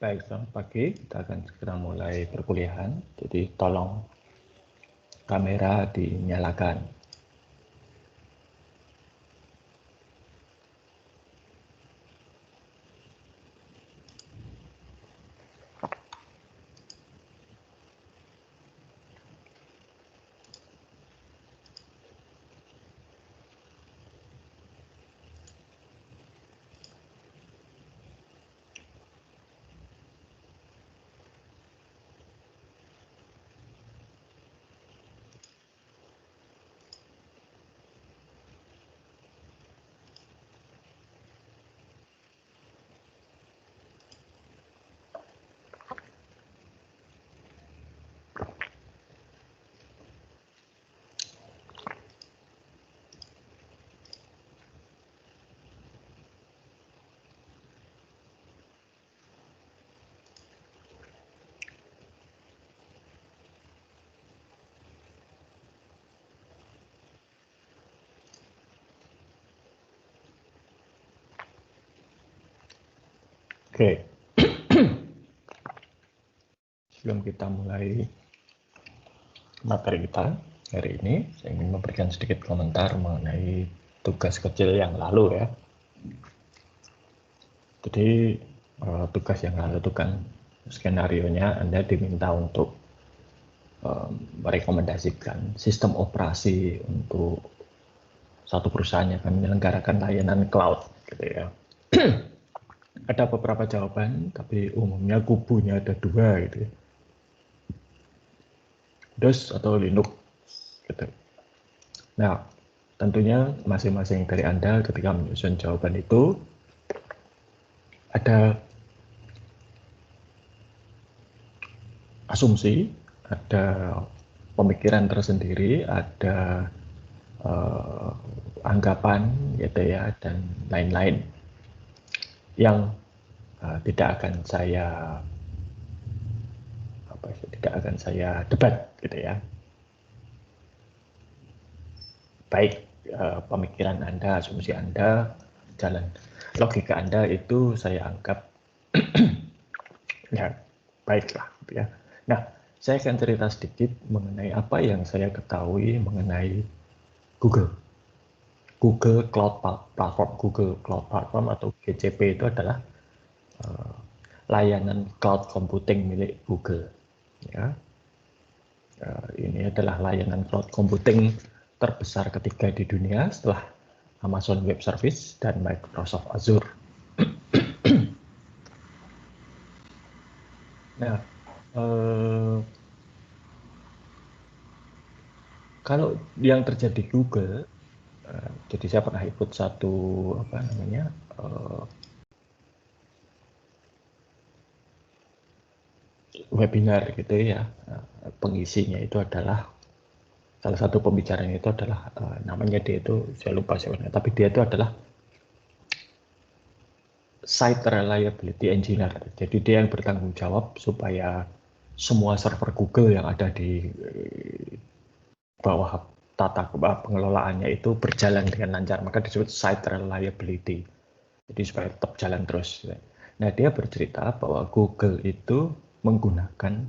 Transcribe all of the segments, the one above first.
Baik, selamat pagi. Kita akan segera mulai perkuliahan. Jadi tolong kamera dinyalakan. Oke. Sebelum kita mulai materi kita hari ini, saya ingin memberikan sedikit komentar mengenai tugas kecil yang lalu ya. Jadi tugas yang lalu itu kan skenarionya Anda diminta untuk merekomendasikan sistem operasi untuk satu perusahaan yang akan menyelenggarakan layanan cloud gitu ya. Ada beberapa jawaban, tapi umumnya kubunya ada dua gitu ya. DOS atau Linux gitu. Nah, tentunya masing-masing dari Anda ketika menyusun jawaban itu ada asumsi, ada pemikiran tersendiri, ada anggapan gitu ya, dan lain-lain yang tidak akan saya debat gitu ya. Baik pemikiran Anda, asumsi Anda, jalan logika Anda itu saya anggap ya baiklah gitu ya. Nah, saya akan cerita sedikit mengenai apa yang saya ketahui mengenai Google Cloud Platform. Google Cloud Platform atau GCP itu adalah layanan cloud computing milik Google ya. Ini adalah layanan cloud computing terbesar ketiga di dunia setelah Amazon Web Service dan Microsoft Azure. Nah, kalau yang terjadi Google, jadi saya pernah ikut satu webinar gitu ya. Pengisinya itu adalah salah satu pembicaranya itu adalah namanya dia itu saya lupa siapa, tapi dia itu adalah Site Reliability Engineer. Jadi dia yang bertanggung jawab supaya semua server Google yang ada di bawah tata pengelolaannya itu berjalan dengan lancar, maka disebut Site Reliability. Jadi supaya tetap jalan terus. Nah, dia bercerita bahwa Google itu menggunakan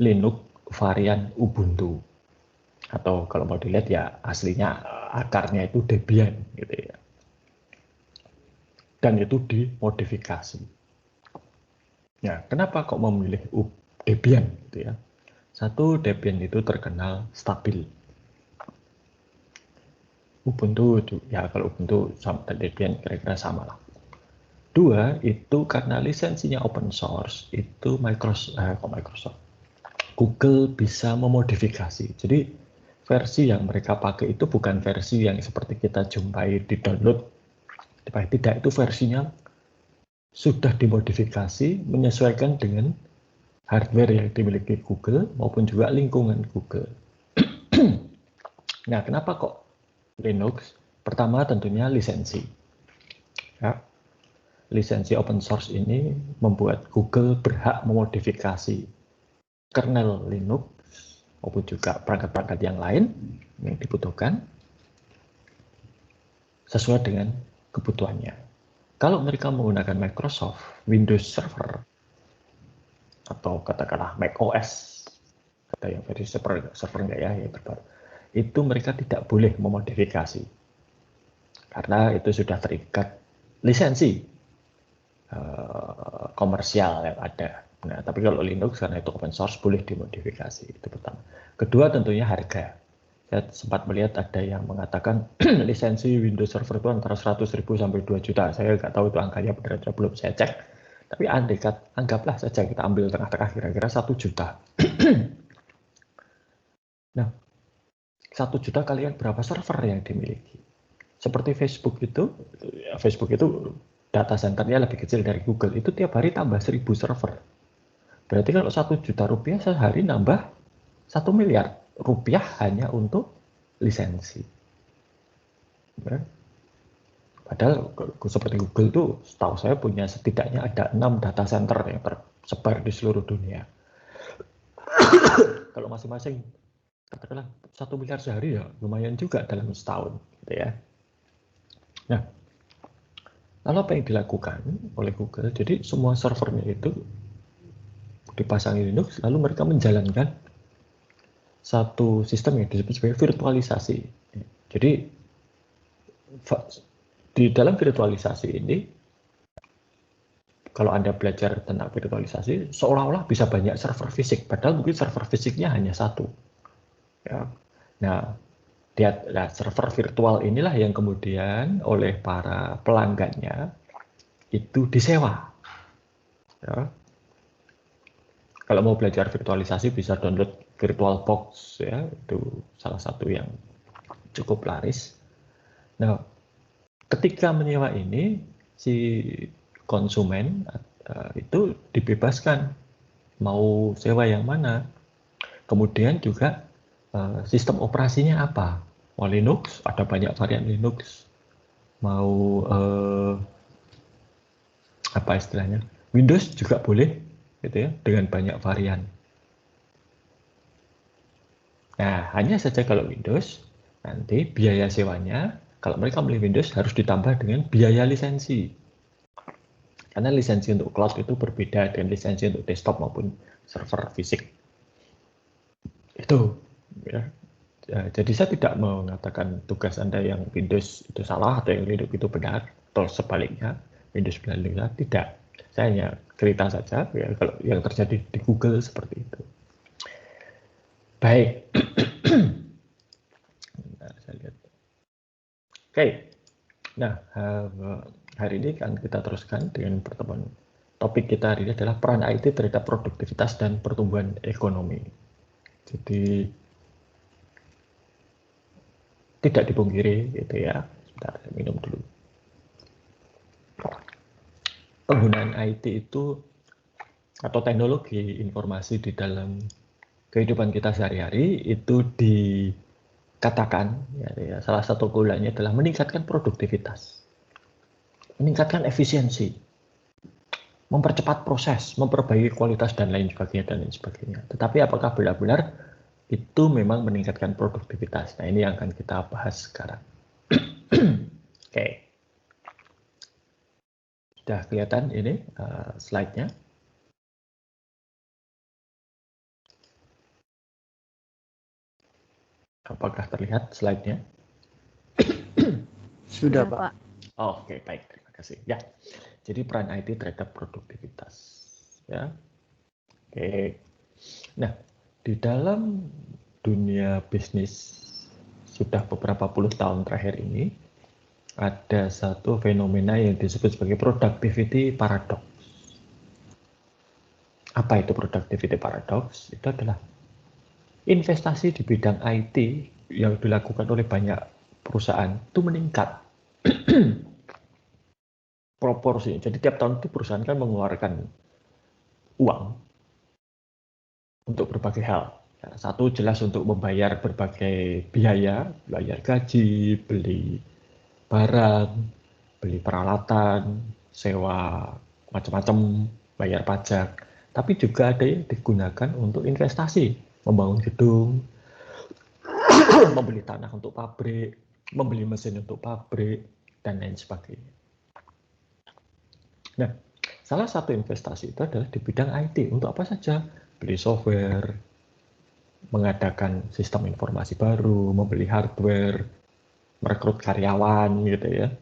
Linux varian Ubuntu, atau kalau mau dilihat ya aslinya akarnya itu Debian gitu ya, dan itu dimodifikasi. Ya, kenapa kok memilih Debian gitu ya? Satu, Debian itu terkenal stabil. Ubuntu itu ya, kalau Ubuntu sama Debian kira-kira sama lah. Dua, itu karena lisensinya open source, itu Microsoft Google bisa memodifikasi. Jadi versi yang mereka pakai itu bukan versi yang seperti kita jumpai di download. Tidak, itu versinya sudah dimodifikasi menyesuaikan dengan hardware yang dimiliki Google maupun juga lingkungan Google. Nah, kenapa kok Linux? Pertama tentunya lisensi. Ya. Lisensi open source ini membuat Google berhak memodifikasi kernel Linux maupun juga perangkat-perangkat yang lain yang dibutuhkan sesuai dengan kebutuhannya. Kalau mereka menggunakan Microsoft Windows Server atau katakanlah Mac OS, kata yang versi server enggak ya, yang terbaru, itu mereka tidak boleh memodifikasi karena itu sudah terikat lisensi komersial yang ada. Nah, tapi kalau Linux karena itu open source boleh dimodifikasi, itu pertama. Kedua tentunya harga. Saya sempat melihat ada yang mengatakan lisensi Windows Server itu antara 100.000 sampai 2 juta. Saya nggak tahu itu angkanya benar atau belum saya cek. Tapi anggaplah saja kita ambil tengah-tengah kira-kira 1 juta. Nah, 1 juta kalian berapa server yang dimiliki? Seperti Facebook itu data centernya lebih kecil dari Google. Itu tiap hari tambah 1.000 server. Berarti kalau 1 juta rupiah sehari nambah 1 miliar rupiah hanya untuk lisensi. Ya. Padahal seperti Google itu setahu saya punya setidaknya ada 6 data center yang tersebar di seluruh dunia. Kalau masing-masing katakanlah 1 miliar sehari ya lumayan juga dalam setahun gitu ya. Nah, lalu apa yang dilakukan oleh Google? Jadi semua servernya itu dipasang Linux, lalu mereka menjalankan satu sistem yang disebut sebagai virtualisasi. Jadi di dalam virtualisasi ini, kalau Anda belajar tentang virtualisasi, seolah-olah bisa banyak server fisik, padahal mungkin server fisiknya hanya satu. Ya. Nah, server virtual inilah yang kemudian oleh para pelanggannya itu disewa. Ya. Kalau mau belajar virtualisasi bisa download VirtualBox, ya, itu salah satu yang cukup laris. Nah, ketika menyewa ini, si konsumen itu dibebaskan mau sewa yang mana. Kemudian juga sistem operasinya apa. Mau Linux, ada banyak varian Linux. Mau apa istilahnya, Windows juga boleh, gitu ya, dengan banyak varian. Nah, hanya saja kalau Windows, nanti biaya sewanya, kalau mereka beli Windows harus ditambah dengan biaya lisensi. Karena lisensi untuk cloud itu berbeda dengan lisensi untuk desktop maupun server fisik. Itu, ya. Jadi saya tidak mengatakan tugas Anda yang Windows itu salah atau yang Linux itu benar, atau sebaliknya, Windows benar Linux tidak. Saya hanya cerita saja, ya, kalau yang terjadi di Google seperti itu. Baik. Nah, saya lihat. Oke. Nah, hari ini kan kita teruskan dengan pertemuan. Topik kita hari ini adalah peran IT terhadap produktivitas dan pertumbuhan ekonomi. Jadi tidak dipungkiri gitu ya. Sebentar, saya minum dulu. Penggunaan IT itu atau teknologi informasi di dalam kehidupan kita sehari-hari itu dikatakan ya, salah satu keunggulannya adalah meningkatkan produktivitas, meningkatkan efisiensi, mempercepat proses, memperbaiki kualitas dan lain sebagainya. Tetapi apakah benar-benar itu memang meningkatkan produktivitas? Nah, ini yang akan kita bahas sekarang. Oke. Sudah kelihatan ini slide-nya? Apakah terlihat slide-nya? Sudah, Pak. Oh, oke, baik. Terima kasih. Ya, jadi peran IT terhadap produktivitas. Ya, oke. Nah, di dalam dunia bisnis sudah beberapa puluh tahun terakhir ini, ada satu fenomena yang disebut sebagai productivity paradox. Apa itu productivity paradox? Itu adalah investasi di bidang IT yang dilakukan oleh banyak perusahaan itu meningkat proporsi. Jadi tiap tahun itu perusahaan kan mengeluarkan uang untuk berbagai hal. Satu jelas untuk membayar berbagai biaya, bayar gaji, beli barang, beli peralatan, sewa macam-macam, bayar pajak. Tapi juga ada yang digunakan untuk investasi, membangun gedung, membeli tanah untuk pabrik, membeli mesin untuk pabrik, dan lain sebagainya. Nah, salah satu investasi itu adalah di bidang IT. Untuk apa saja? Beli software, mengadakan sistem informasi baru, membeli hardware, merekrut karyawan gitu ya.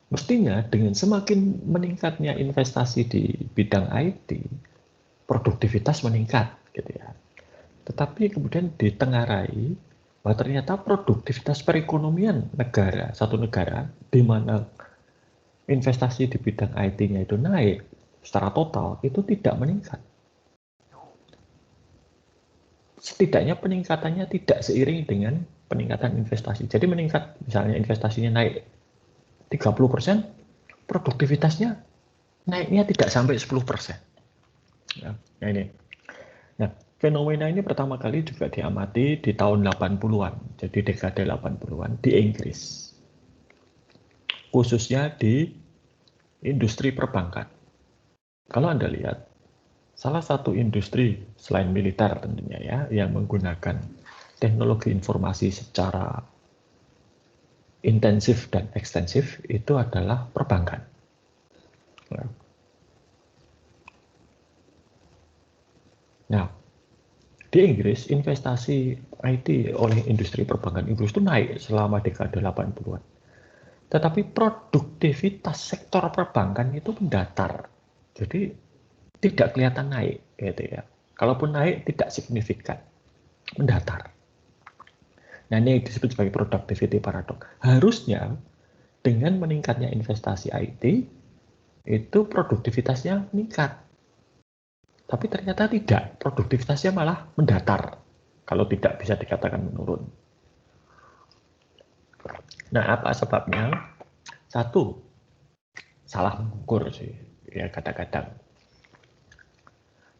Mestinya dengan semakin meningkatnya investasi di bidang IT, produktivitas meningkat gitu ya. Tetapi kemudian ditengarai bahwa ternyata produktivitas perekonomian negara, satu negara di mana investasi di bidang IT-nya itu naik secara total itu tidak meningkat. Setidaknya peningkatannya tidak seiring dengan peningkatan investasi. Jadi meningkat, misalnya investasinya naik 30%, produktivitasnya naiknya tidak sampai 10%. Nah, ini. Nah, fenomena ini pertama kali juga diamati di tahun 80-an, jadi dekade 80-an di Inggris. Khususnya di industri perbankan. Kalau Anda lihat, salah satu industri selain militer tentunya ya, yang menggunakan teknologi informasi secara intensif dan ekstensif itu adalah perbankan. Nah, di Inggris investasi IT oleh industri perbankan Inggris itu naik selama dekade 80-an. Tetapi produktivitas sektor perbankan itu mendatar. Jadi tidak kelihatan naik gitu ya. Kalaupun naik tidak signifikan, mendatar. Nah, ini disebut sebagai productivity paradox. Harusnya dengan meningkatnya investasi IT, itu produktivitasnya meningkat. Tapi ternyata tidak, produktivitasnya malah mendatar. Kalau tidak bisa dikatakan menurun. Nah, apa sebabnya? Satu, salah mengukur sih, ya kadang-kadang.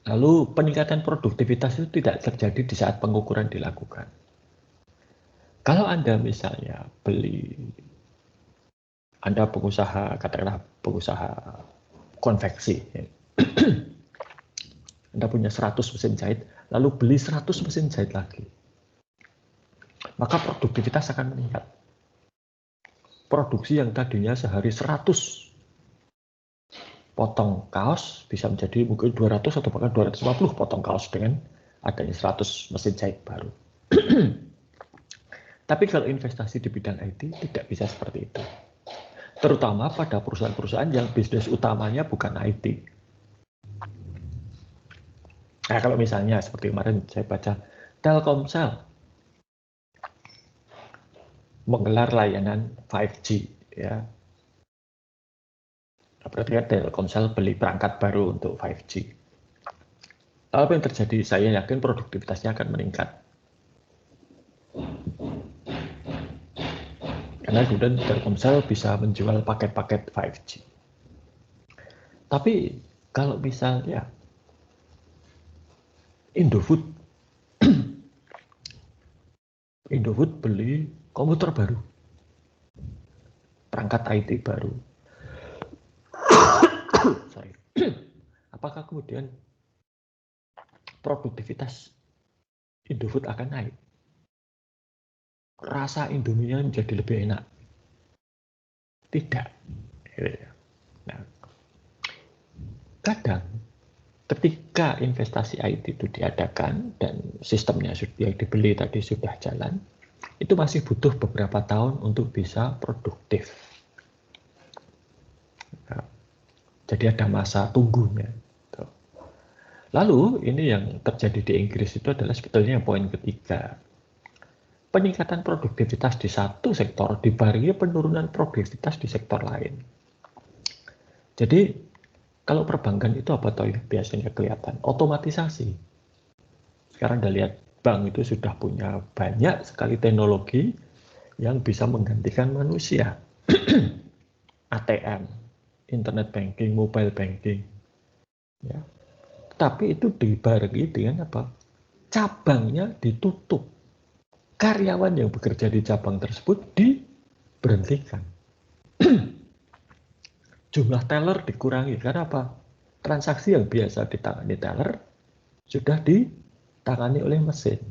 Lalu peningkatan produktivitas itu tidak terjadi di saat pengukuran dilakukan. Kalau Anda misalnya Anda pengusaha, katakanlah pengusaha konveksi, Anda punya 100 mesin jahit, lalu beli 100 mesin jahit lagi, maka produktivitas akan meningkat. Produksi yang tadinya sehari 100 potong kaos bisa menjadi mungkin 200 atau bahkan 250 potong kaos dengan adanya 100 mesin jahit baru. Tapi kalau investasi di bidang IT tidak bisa seperti itu. Terutama pada perusahaan-perusahaan yang bisnis utamanya bukan IT. Nah, kalau misalnya seperti kemarin saya baca Telkomsel menggelar layanan 5G ya. Berarti kan Telkomsel beli perangkat baru untuk 5G. Apa yang terjadi? Saya yakin produktivitasnya akan meningkat. Karena kemudian Telkomsel bisa menjual paket-paket 5G. Tapi kalau misalnya Indofood beli komputer baru, perangkat IT baru. Sorry. Apakah kemudian produktivitas Indofood akan naik? Rasa Indominya menjadi lebih enak? Tidak. Nah, kadang ketika investasi IT itu diadakan dan sistemnya yang dibeli tadi sudah jalan, itu masih butuh beberapa tahun untuk bisa produktif. Nah, jadi ada masa tunggunya. Lalu ini yang terjadi di Inggris itu adalah sebetulnya poin ketiga. Peningkatan produktivitas di satu sektor dibarengi penurunan produktivitas di sektor lain. Jadi kalau perbankan itu apa toh biasanya kelihatan? Otomatisasi. Sekarang Anda lihat bank itu sudah punya banyak sekali teknologi yang bisa menggantikan manusia. ATM, internet banking, mobile banking. Ya. Tapi itu dibarengi dengan apa? Cabangnya ditutup. Karyawan yang bekerja di cabang tersebut diberhentikan. Jumlah teller dikurangi. Karena apa? Transaksi yang biasa ditangani teller sudah ditangani oleh mesin.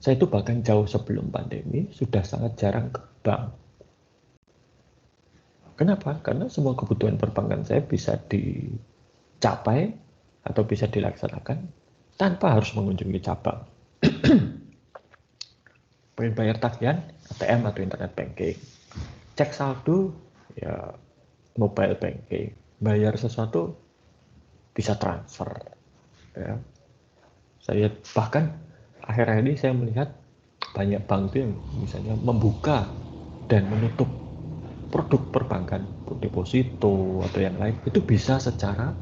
Saya itu bahkan jauh sebelum pandemi sudah sangat jarang ke bank. Kenapa? Karena semua kebutuhan perbankan saya bisa dicapai atau bisa dilaksanakan tanpa harus mengunjungi cabang. Pengen bayar tagihan, ATM atau internet banking. Cek saldo, ya mobile banking. Bayar sesuatu, bisa transfer. Ya. Saya bahkan akhir-akhir ini saya melihat banyak bank itu yang misalnya membuka dan menutup produk perbankan, deposito atau yang lain, itu bisa secara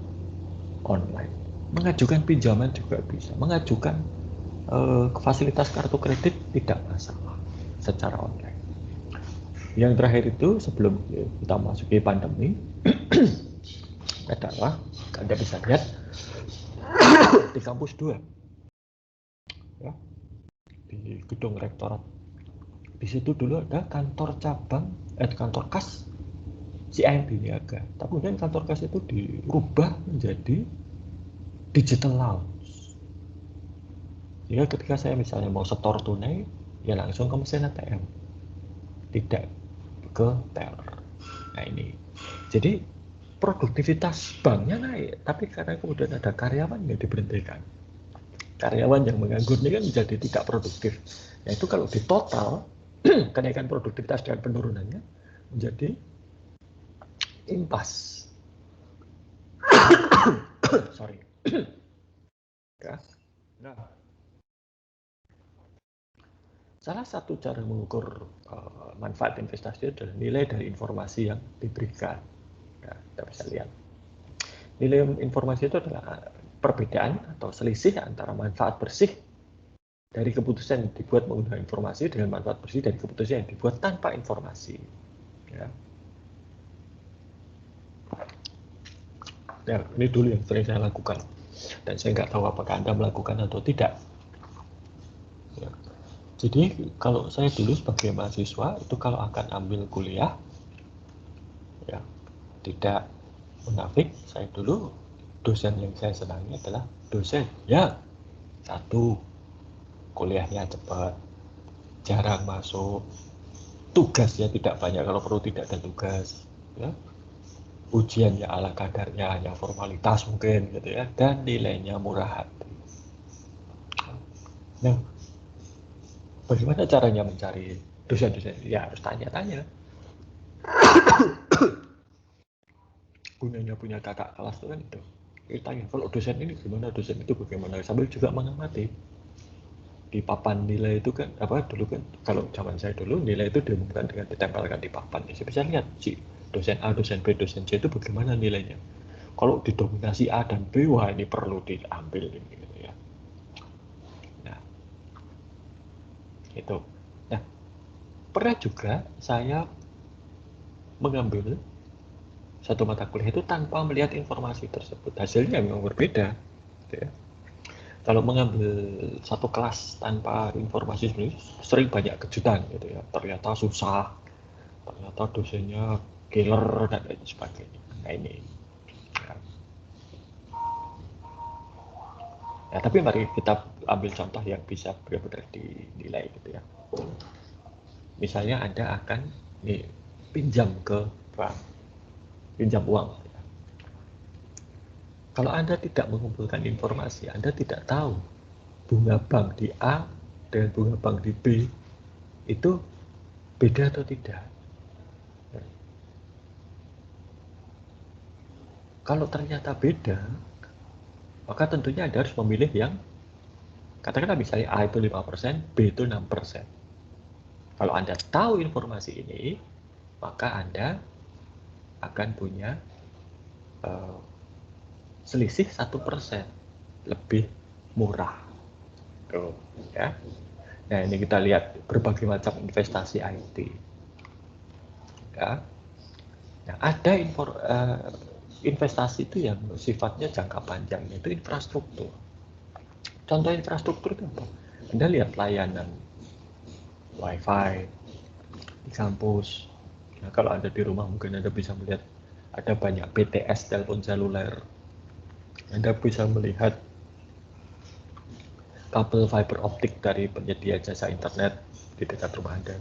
online. Mengajukan pinjaman juga bisa. Mengajukan fasilitas kartu kredit tidak masalah secara online. Yang terakhir itu sebelum kita masuki pandemi adalah Anda bisa lihat di kampus 2 ya, di gedung rektorat. Di situ dulu ada kantor cabang, kantor kas CIMB Niaga. Tapi kemudian kantor kas itu dirubah menjadi digital lounge. Jadi ketika saya misalnya mau setor tunai, ya langsung ke mesin ATM, tidak ke teller. Nah ini, jadi produktivitas banknya naik, tapi karena kemudian ada karyawan yang diberhentikan. Karyawan yang menganggur ini kan menjadi tidak produktif. Nah itu kalau di total, kenaikan produktivitas dan penurunannya menjadi impas. Sorry. Ya. Nah, salah satu cara mengukur manfaat investasi adalah nilai dari informasi yang diberikan. Ya, kita bisa lihat. Nilai informasi itu adalah perbedaan atau selisih antara manfaat bersih dari keputusan yang dibuat menggunakan informasi dengan manfaat bersih dari keputusan yang dibuat tanpa informasi. Ya. Ya, ini dulu yang sering saya lakukan. Dan saya nggak tahu apakah Anda melakukan atau tidak. Ya. Jadi kalau saya dulu sebagai mahasiswa itu kalau akan ambil kuliah, ya tidak munafik, saya dulu dosen yang saya senangi adalah dosen yang satu, kuliahnya cepat, jarang masuk, tugasnya tidak banyak, kalau perlu tidak ada tugas, ya. Ujiannya ala kadarnya, hanya formalitas mungkin gitu ya, dan nilainya murah hati. Nah, bagaimana caranya mencari dosen-dosen? Ya harus tanya-tanya. Gunanya punya kakak kelas itu kan itu. Kita tanya, kalau dosen ini gimana, dosen itu bagaimana, sambil juga mengamati. Di papan nilai itu kan apa dulu kan, kalau zaman saya dulu nilai itu diumumkan dengan ditempelkan di papan. Saya bisa lihat si dosen A, dosen B, dosen C itu bagaimana nilainya. Kalau didominasi A dan B, wah ini perlu diambil ini gitu ya. Nah, itu. Nah, pernah juga saya mengambil satu mata kuliah itu tanpa melihat informasi tersebut. Hasilnya memang berbeda. Gitu ya. Kalau mengambil satu kelas tanpa informasi sebenarnya sering banyak kejutan gitu ya. Ternyata susah, ternyata dosennya killer dan lain sebagainya. Nah ini. Ya. Ya, tapi mari kita ambil contoh yang bisa benar-benar dinilai gitu ya. Misalnya Anda akan pinjam ke bank, pinjam uang. Kalau Anda tidak mengumpulkan informasi, Anda tidak tahu bunga bank di A dengan bunga bank di B itu beda atau tidak. Kalau ternyata beda, maka tentunya Anda harus memilih yang katakanlah misalnya A itu 5%, B itu 6%. Kalau Anda tahu informasi ini, maka Anda akan punya selisih 1% lebih murah. Tuh, ya. Nah, ini kita lihat berbagai macam investasi IT. Ya. Nah, ada investasi itu yang sifatnya jangka panjang, yaitu infrastruktur. Contoh infrastruktur itu apa? Anda lihat layanan Wi-Fi di kampus. Nah, kalau Anda di rumah mungkin Anda bisa melihat ada banyak BTS telepon seluler. Anda bisa melihat kabel fiber optik dari penyedia jasa internet di dekat rumah Anda.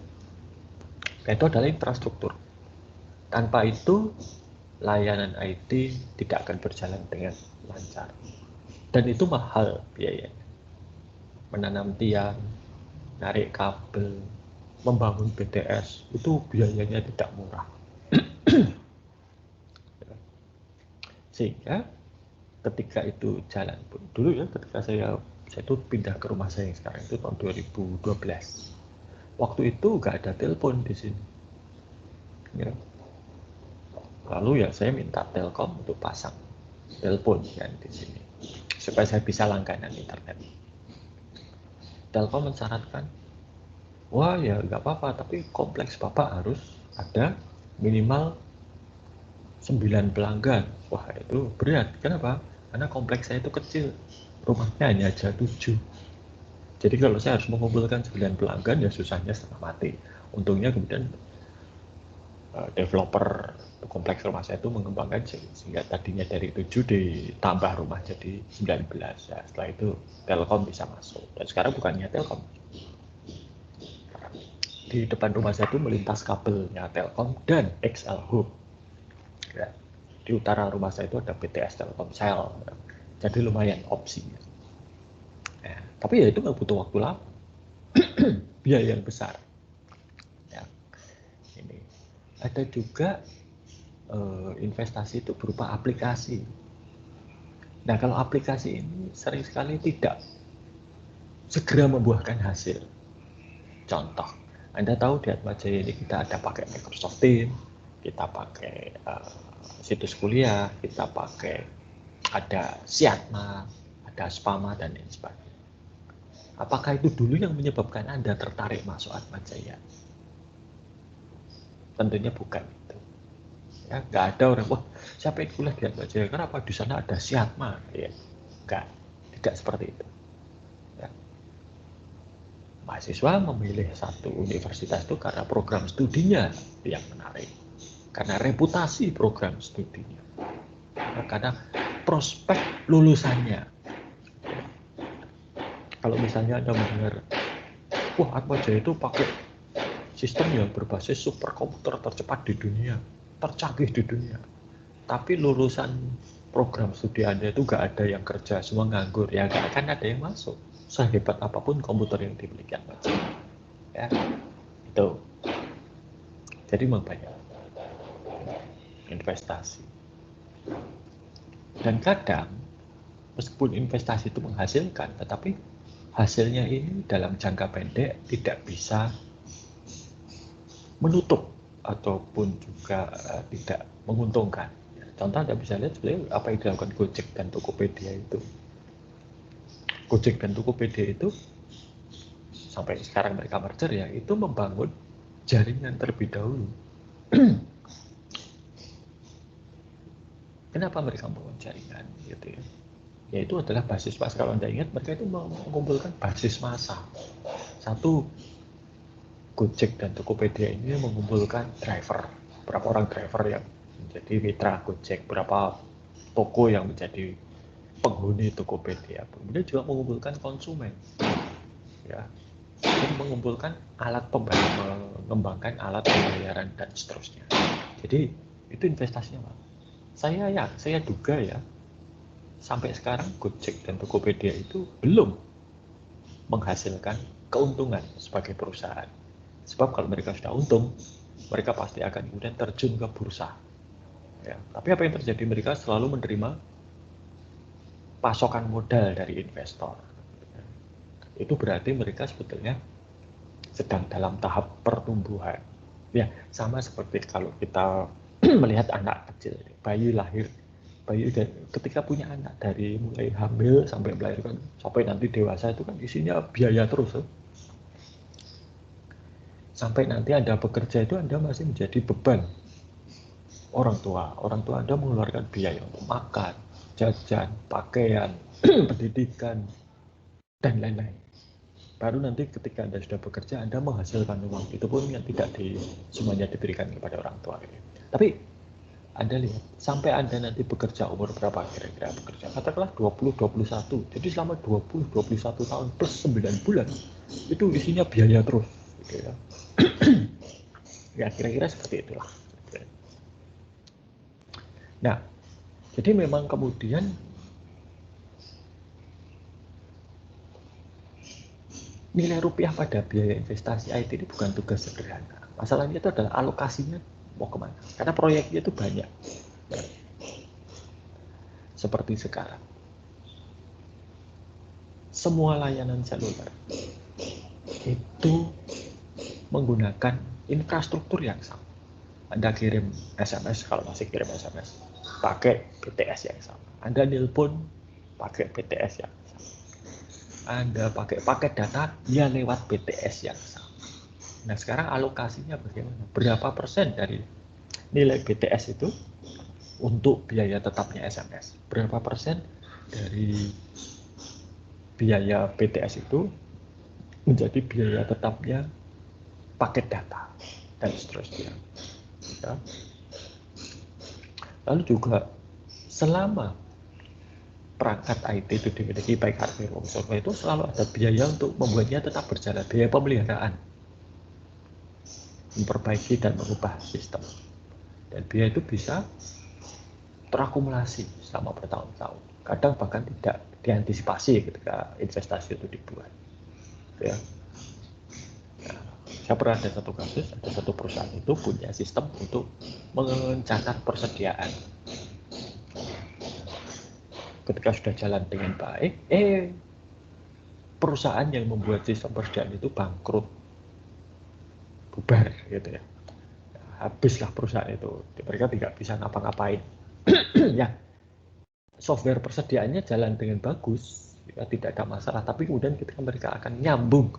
Nah, itu adalah infrastruktur. Tanpa itu, layanan IT tidak akan berjalan dengan lancar. Dan itu mahal biayanya. Menanam tiang, narik kabel, membangun BTS, itu biayanya tidak murah. Sehingga ketika itu jalan pun, dulu ya ketika saya itu pindah ke rumah saya yang sekarang itu tahun 2012. Waktu itu nggak ada telepon di sini. Ya. Lalu ya saya minta Telkom untuk pasang telepon kan di sini supaya saya bisa langganan internet. Telkom mensyaratkan, wah ya nggak apa-apa, tapi kompleks Bapak harus ada minimal 9 pelanggan. Wah itu berat. Kenapa? Karena kompleks saya itu kecil. Rumahnya hanya aja 7. Jadi kalau saya harus mengumpulkan 9 pelanggan ya susahnya setengah mati. Untungnya kemudian developer kompleks rumah saya itu mengembangkan sehingga tadinya dari 7 ditambah rumah jadi 19. Ya, setelah itu Telkom bisa masuk. Dan sekarang bukannya Telkom. Di depan rumah saya itu melintas kabelnya Telkom dan XL Home. Ya, di utara rumah saya itu ada BTS Telkomsel. Jadi lumayan opsinya. Ya, tapi ya itu nggak butuh waktu lama. Biaya yang besar. Ya, ini ada juga investasi itu berupa aplikasi. Nah, kalau aplikasi ini sering sekali tidak segera membuahkan hasil. Contoh, Anda tahu di Atmajaya ini kita ada pakai Microsoft Teams, kita pakai situs kuliah, kita pakai ada Siatma, ada Spama, dan lain sebagainya. Apakah itu dulu yang menyebabkan Anda tertarik masuk Atmajaya? Tentunya bukan itu. Ya, nggak ada orang, wah siapa yang kuliah di Atmajaya, kenapa di sana ada Siatma? Ya, tidak seperti itu. Ya. Mahasiswa memilih satu universitas itu karena program studinya yang menarik, karena reputasi program studinya, karena prospek lulusannya. Kalau misalnya Anda mendengar, wah Atmajaya itu pakai sistem yang berbasis superkomputer tercepat di dunia, tercanggih di dunia, tapi lulusan program studi Anda itu nggak ada yang kerja, semua nganggur, ya nggak akan ada yang masuk sehebat apapun komputer yang dimiliki Atmajaya. Ya, itu. Jadi memang banyak investasi. Dan kadang meskipun investasi itu menghasilkan, tetapi hasilnya ini dalam jangka pendek tidak bisa menutup ataupun juga tidak menguntungkan. Contoh Anda bisa lihat sebenarnya apa yang dilakukan Gojek dan Tokopedia itu. Gojek dan Tokopedia itu sampai sekarang mereka merger ya, itu membangun jaringan terlebih dahulu. Kenapa mereka membangun jaringan gitu ya? Yaitu adalah basis massa. Kalau Anda ingat, mereka itu mengumpulkan basis massa. Satu, Gojek dan Tokopedia ini mengumpulkan driver. Berapa orang driver yang menjadi mitra Gojek, berapa toko yang menjadi penghuni Tokopedia. Kemudian juga mengumpulkan konsumen. Ya, dan mengumpulkan alat pembayaran, mengembangkan alat pembayaran dan seterusnya. Jadi itu investasinya, Pak. Saya duga ya, sampai sekarang Gojek dan Tokopedia itu belum menghasilkan keuntungan sebagai perusahaan. Sebab kalau mereka sudah untung, mereka pasti akan kemudian terjun ke bursa. Ya, tapi apa yang terjadi? Mereka selalu menerima pasokan modal dari investor. Itu berarti mereka sebetulnya sedang dalam tahap pertumbuhan. Ya, sama seperti kalau kita melihat anak kecil, bayi lahir, bayi ketika punya anak dari mulai hamil sampai melahirkan sampai nanti dewasa itu kan isinya biaya terus. Sampai nanti Anda bekerja itu Anda masih menjadi beban orang tua. Orang tua Anda mengeluarkan biaya untuk makan, jajan, pakaian, pendidikan, dan lain-lain. Baru nanti ketika Anda sudah bekerja, Anda menghasilkan uang. Itu pun yang tidak semuanya diberikan kepada orang tua. Tapi Anda lihat, sampai Anda nanti bekerja umur berapa kira-kira bekerja? Katakanlah 20-21. Jadi selama 20-21 tahun plus 9 bulan, itu isinya biaya terus. Gitu ya. Ya kira-kira seperti itulah. Nah, jadi memang kemudian nilai rupiah pada biaya investasi IT ini bukan tugas sederhana. Masalahnya itu adalah alokasinya mau kemana. Karena proyeknya itu banyak. Seperti sekarang. Semua layanan seluler itu menggunakan infrastruktur yang sama. Anda kirim SMS, kalau masih kirim SMS, pakai BTS yang sama. Anda nelpon, pakai BTS yang sama. Anda pakai paket data, ya lewat BTS yang sama. Nah, sekarang alokasinya bagaimana? Berapa persen dari nilai BTS itu untuk biaya tetapnya SMS? Berapa persen dari biaya BTS itu menjadi biaya tetapnya paket data dan seterusnya. Ya. Lalu juga selama perangkat IT itu dimiliki baik hardware maupun software itu selalu ada biaya untuk membuatnya tetap berjalan, biaya pemeliharaan, memperbaiki dan mengubah sistem. Dan biaya itu bisa terakumulasi selama bertahun-tahun. Kadang bahkan tidak diantisipasi ketika investasi itu dibuat. Ya. Nah, saya pernah ada satu kasus, ada satu perusahaan itu punya sistem untuk mencatat persediaan. Ketika sudah jalan dengan baik, perusahaan yang membuat sistem persediaan itu bangkrut, bubar gitu ya. Habislah perusahaan itu, mereka tidak bisa ngapa-ngapain. Ya, software persediaannya jalan dengan bagus, ya, tidak ada masalah. Tapi kemudian ketika mereka akan nyambung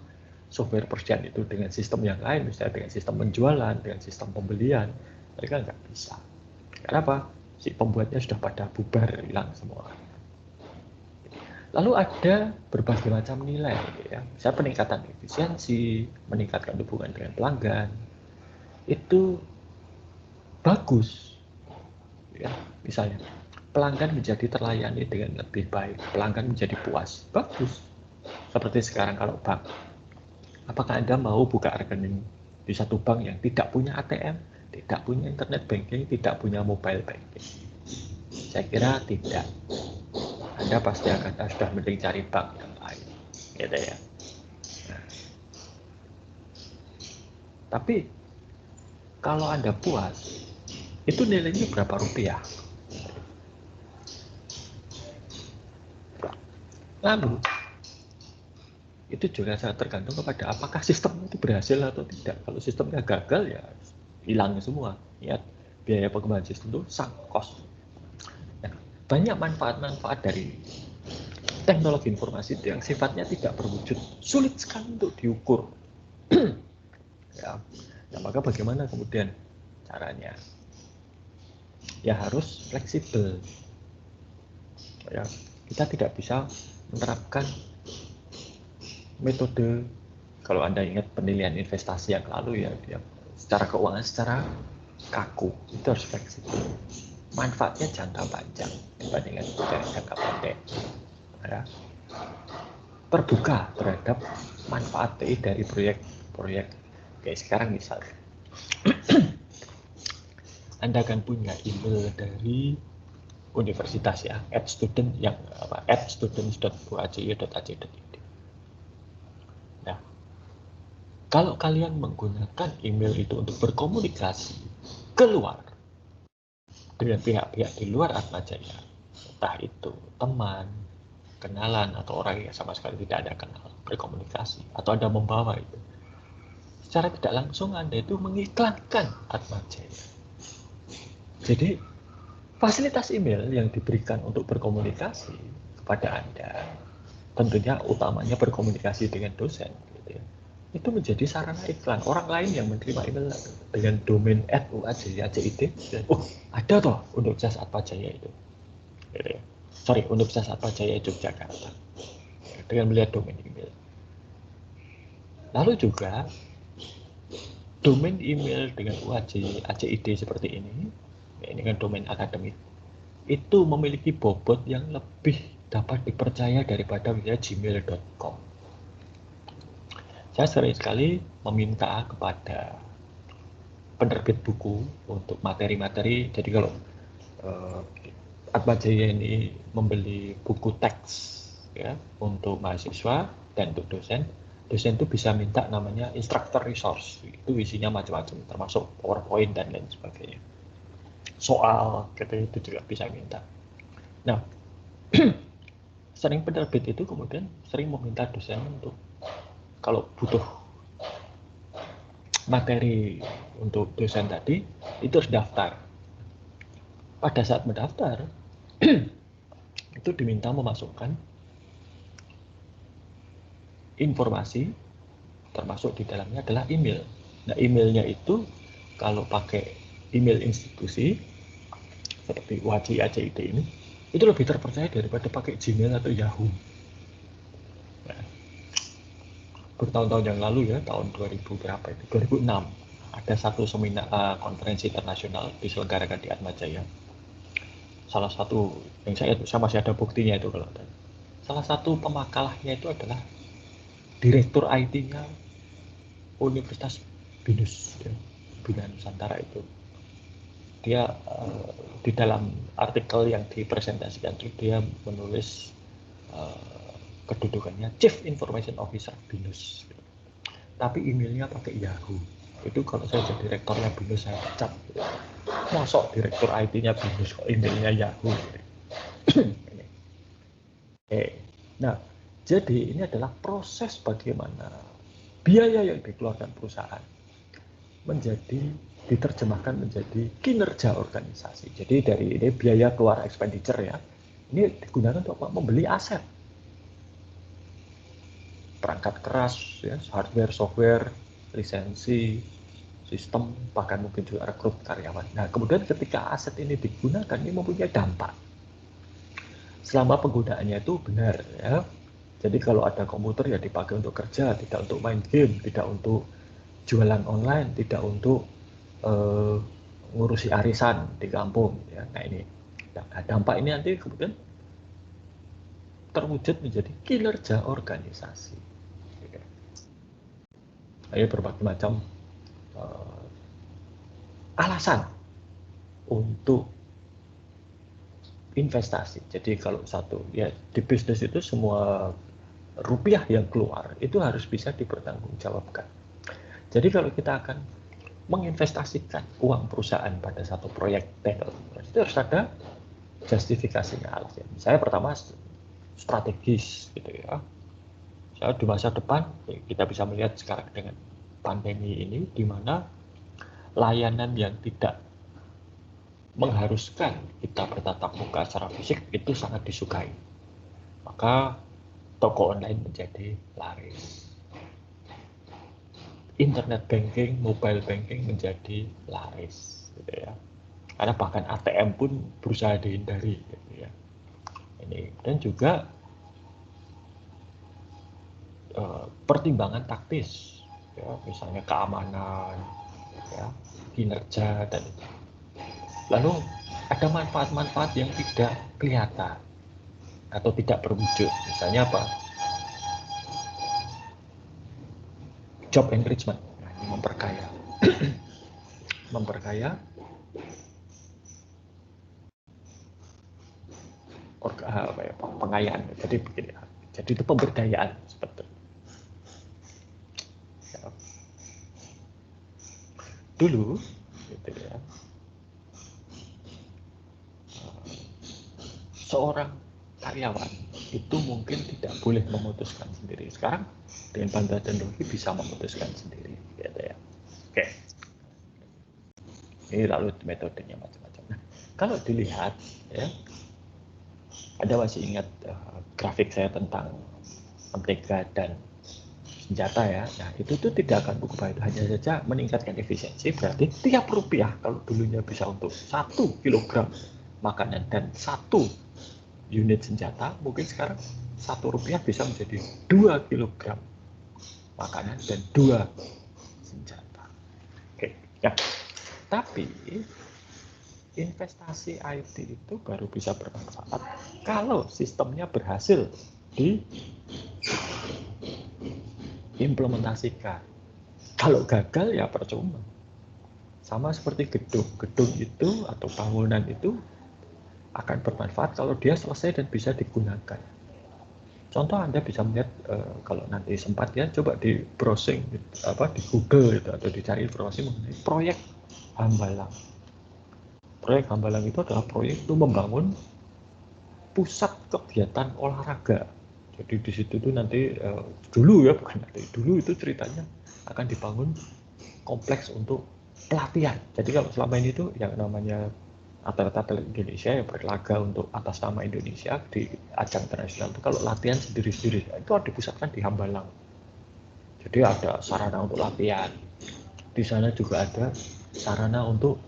software persediaan itu dengan sistem yang lain, misalnya dengan sistem penjualan, dengan sistem pembelian, mereka nggak bisa. Kenapa? Si pembuatnya sudah pada bubar, hilang semua. Lalu ada berbagai macam nilai, ya. Misalnya peningkatan efisiensi, meningkatkan hubungan dengan pelanggan, itu bagus. Ya, misalnya pelanggan menjadi terlayani dengan lebih baik, pelanggan menjadi puas, bagus. Seperti sekarang kalau bank, apakah Anda mau buka rekening di satu bank yang tidak punya ATM, tidak punya internet banking, tidak punya mobile banking? Saya kira tidak. Anda pasti akan sudah mending cari bank yang lain, gitu ya. Nah, tapi kalau Anda puas, itu nilainya berapa rupiah? Lalu itu juga sangat tergantung kepada apakah sistem itu berhasil atau tidak. Kalau sistemnya gagal ya hilang semua. Ingat, biaya pengembangan sistem itu sunk cost. Nah, banyak manfaat-manfaat dari teknologi informasi itu yang sifatnya tidak berwujud, sulit sekali untuk diukur. Ya, nah, maka bagaimana kemudian caranya? Ya harus fleksibel. Ya, kita tidak bisa menerapkan metode, kalau Anda ingat penilaian investasi yang lalu ya, secara keuangan secara kaku, itu harus fleksibel. Manfaatnya jangka panjang dibandingkan jangka pendek. Ya. Terbuka terhadap manfaat TI dari proyek-proyek. Kayak sekarang misalnya, Anda akan punya email dari universitas ya, @student yang @students.uaji.ac.id. Nah, kalau kalian menggunakan email itu untuk berkomunikasi keluar dengan pihak-pihak di luar Atmajaya, entah itu teman, kenalan, atau orang yang sama sekali tidak ada kenal, berkomunikasi, atau Anda membawa itu, secara tidak langsung Anda itu mengiklankan Atmajaya. Jadi, fasilitas email yang diberikan untuk berkomunikasi kepada Anda, tentunya utamanya berkomunikasi dengan dosen, gitu ya, itu menjadi sarana iklan. Orang lain yang menerima email dengan domain @uajid, oh ada toh Universitas Atmajaya itu, gitu ya. Sorry, Universitas Atmajaya Yogyakarta, dengan melihat domain email. Lalu juga domain email dengan UAJID seperti ini, ya, ini kan domain akademik, itu memiliki bobot yang lebih dapat dipercaya daripada misalnya gmail.com. Saya sering sekali meminta kepada penerbit buku untuk materi-materi. Jadi kalau Atmajaya ini membeli buku teks ya untuk mahasiswa dan untuk dosen. Dosen itu bisa minta namanya instructor resource, itu isinya macam-macam termasuk PowerPoint dan lain sebagainya, soal gitu itu juga bisa minta. Nah, sering penerbit itu kemudian sering meminta dosen untuk kalau butuh materi untuk dosen tadi itu harus daftar. Pada saat mendaftar itu diminta memasukkan informasi, termasuk di dalamnya adalah email. Nah, emailnya itu kalau pakai email institusi seperti WACI ACIT ini, itu lebih terpercaya daripada pakai Gmail atau Yahoo. Nah, bertahun-tahun yang lalu ya, tahun 2000 berapa itu? 2006 ada satu seminar konferensi internasional diselenggarakan di Atmajaya. Salah satu yang saya masih ada buktinya itu kalau ada. Salah satu pemakalahnya itu adalah direktur IT-nya Universitas Binus, ya, Bina Nusantara itu. Dia di dalam artikel yang dipresentasikan itu dia menulis kedudukannya Chief Information Officer Binus. Gitu. Tapi emailnya pakai Yahoo. Itu kalau saya jadi rektornya Binus saya pecat. Gitu. Masuk direktur IT-nya Binus kok emailnya Yahoo. Gitu. Nah, jadi ini adalah proses bagaimana biaya yang dikeluarkan perusahaan menjadi diterjemahkan menjadi kinerja organisasi. Jadi dari ini biaya keluar expenditure ya, ini digunakan untuk membeli aset, perangkat keras, ya, hardware, software, lisensi, sistem, bahkan mungkin juga rekrut karyawan. Nah, kemudian ketika aset ini digunakan, ini mempunyai dampak. Selama penggunaannya itu benar, ya. Jadi kalau ada komputer ya dipakai untuk kerja, tidak untuk main game, tidak untuk jualan online, tidak untuk ngurusi arisan di kampung. Ya. Nah ini, nah, dampak ini nanti kemudian terwujud menjadi kinerja organisasi. Ada berbagai macam alasan untuk investasi. Jadi kalau satu, ya di bisnis itu semua rupiah yang keluar itu harus bisa dipertanggungjawabkan. Jadi kalau kita akan menginvestasikan uang perusahaan pada satu proyek teknologi, itu harus ada justifikasinya alasan. Saya pertama strategis gitu ya. Saya di masa depan kita bisa melihat sekarang dengan pandemi ini di mana layanan yang tidak mengharuskan kita bertatap muka secara fisik itu sangat disukai. Maka toko online menjadi laris. Internet banking, mobile banking menjadi laris, gitu ya. Karena bahkan ATM pun berusaha dihindari, gitu ya. Ini dan juga pertimbangan taktis, ya, misalnya keamanan, ya, kinerja dan itu. Lalu ada manfaat-manfaat yang tidak kelihatan atau tidak berwujud, misalnya apa? Job enrichment, nah, ini memperkaya, memperkaya pengayaan. Jadi begini, jadi itu pemberdayaan seperti itu. Ya. Dulu, gitu ya, seorang karyawan itu mungkin tidak boleh memutuskan sendiri. Sekarang dengan bantuan teknologi bisa memutuskan sendiri, gitu ya. Oke. Ini lalu metodenya macam-macam. Nah, kalau dilihat, ya, Anda masih ingat grafik saya tentang mentega dan senjata ya. Nah, itu tuh tidak akan berubah, itu hanya saja meningkatkan efisiensi. Berarti tiap rupiah kalau dulunya bisa untuk 1 kilogram makanan dan 1 unit senjata, mungkin sekarang 1 rupiah bisa menjadi 2 kilogram makanan dan 2 senjata. Oke, ya. Tapi investasi IT itu baru bisa bermanfaat kalau sistemnya berhasil diimplementasikan. Kalau gagal ya percuma. Sama seperti gedung. Gedung itu atau bangunan itu akan bermanfaat kalau dia selesai dan bisa digunakan. Contoh Anda bisa melihat kalau nanti sempat ya, coba di browsing di Google gitu, atau dicari informasi mengenai proyek Hambalang. Proyek Hambalang itu adalah proyek itu membangun pusat kegiatan olahraga. Jadi di situ tuh nanti dulu ya, bukan nanti, dulu itu ceritanya akan dibangun kompleks untuk pelatihan. Jadi kalau selama ini tuh yang namanya atlet-atlet Indonesia yang berlaga untuk atas nama Indonesia di ajang internasional itu kalau latihan sendiri-sendiri itu dipusatkan di Hambalang. Jadi ada sarana untuk latihan. Di sana juga ada sarana untuk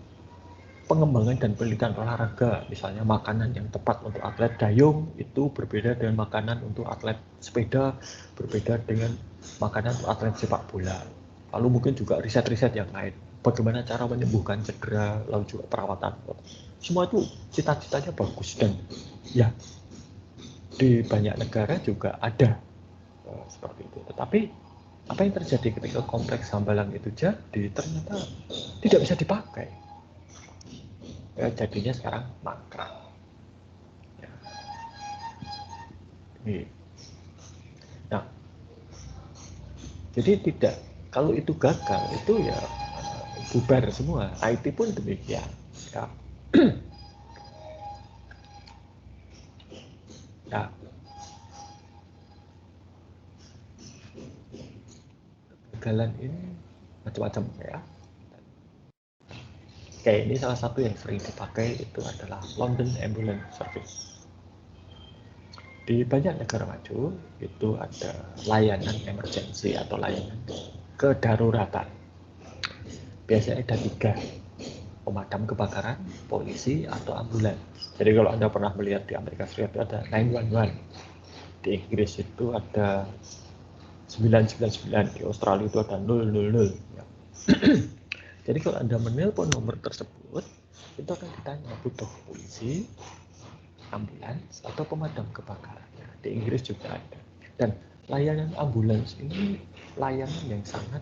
pengembangan dan penelitian olahraga. Misalnya makanan yang tepat untuk atlet dayung itu berbeda dengan makanan untuk atlet sepeda, berbeda dengan makanan untuk atlet sepak bola. Lalu mungkin juga riset-riset yang lain. Bagaimana cara menyembuhkan cedera, lalu juga perawatan. Semua itu cita-citanya bagus dan ya di banyak negara juga ada seperti itu. Tetapi apa yang terjadi ketika kompleks Hambalang itu jadi ternyata tidak bisa dipakai. Ya, jadinya sekarang mangkrak. Ya. Ini. Nah, jadi tidak kalau itu gagal itu ya bubar semua. IT pun demikian. Ya. Nah, kegagalan ini macam-macam ya. Kayak ini salah satu yang sering dipakai itu adalah London Ambulance Service. Di banyak negara maju itu ada layanan emergency atau layanan kedaruratan. Biasanya ada 3, pemadam kebakaran, polisi, atau ambulans. Jadi kalau Anda pernah melihat di Amerika Serikat itu ada 911, di Inggris itu ada 999, di Australia itu ada 000. Ya. Jadi kalau Anda menelpon nomor tersebut, itu akan ditanya butuh polisi, ambulans, atau pemadam kebakaran. Di Inggris juga ada. Dan layanan ambulans ini layanan yang sangat